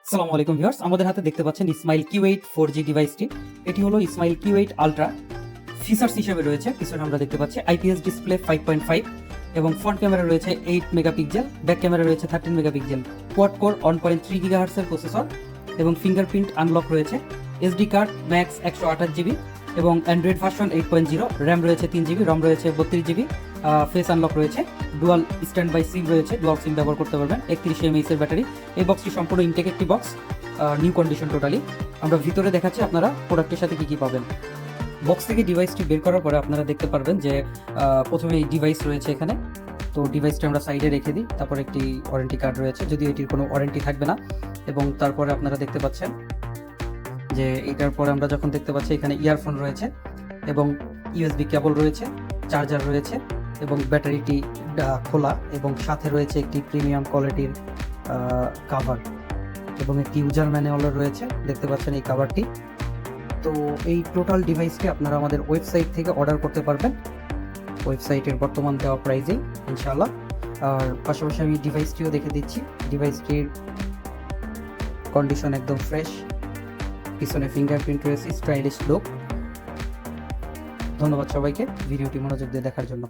আসসালামু আলাইকুম ভিউয়ার্স, আমাদের হাতে দেখতে পাচ্ছেন ইসমাইল Q8 4G ডিভাইসটি। এটি হলো ইসমাইল Q8 আলট্রা। ফিচার্স হিসেবে রয়েছে পিছনে আমরা দেখতে পাচ্ছি আইপিএস ডিসপ্লে 5.5 এবং ফ্রন্ট ক্যামেরা রয়েছে 8 মেগাপিক্সেল, ব্যাক ক্যামেরা রয়েছে 13 মেগাপিক্সেল, কোয়াড কোর 1.3 GHz এর প্রসেসর এবং ফিঙ্গারপ্রিন্ট আনলক রয়েছে, এসডি কার্ড ম্যাক্স 128 জিবি এবং অ্যান্ড্রয়েড ভার্সন 8.0, র্যাম রয়েছে 3 জিবি, রম রয়েছে 32 জিবি, ফেস আনলক রয়েছে, ডুয়াল স্ট্যান্ড বাই সিম রয়েছে, ডুয়াল সিম ব্যবহার করতে পারবেন, 31 mAh এর ব্যাটারি। এই বক্সটি সম্পূর্ণ ইনটেক একটি বক্স, নিউ কন্ডিশন টোটালি। আমরা ভিতরে দেখাচ্ছি আপনারা প্রোডাক্টের সাথে কি কি পাবেন। বক্স থেকে ডিভাইসটি বের করার পরে আপনারা দেখতে পারবেন যে প্রথমে এই ডিভাইস রয়েছে এখানে। তো ডিভাইসটি আমরা সাইডে রেখে দিই, তারপর একটি ওয়ারেন্টি কার্ড রয়েছে, যদিও এটির কোনো ওয়ারেন্টি থাকবে না। এবং তারপরে আপনারা দেখতে পাচ্ছেন যে এটার পরে আমরা যখন দেখতে পাচ্ছি এখানে ইয়ারফোন রয়েছে এবং ইউএসবি কেবল রয়েছে, চার্জার রয়েছে এবং ব্যাটারিটি খোলা, এবং সাথে রয়েছে একটি প্রিমিয়াম কোয়ালিটির কাভার এবং একটি ইউজার ম্যানুয়াল রয়েছে, দেখতে পাচ্ছেন এই কাভারটি। তো এই টোটাল ডিভাইসটি আপনারা আমাদের ওয়েবসাইট থেকে অর্ডার করতে পারবেন, ওয়েবসাইটের বর্তমান দেওয়া প্রাইসেই ইনশাআল্লাহ। আর পাশাপাশি আমি ডিভাইসটিও দেখে দিচ্ছি। ডিভাইসটির কন্ডিশন একদম ফ্রেশ, পিছনে ফিঙ্গারপ্রিন্ট রয়েছে, স্টাইলিশ লুক। ধন্যবাদ সবাইকে ভিডিওটি মনোযোগ দিয়ে দেখার জন্য।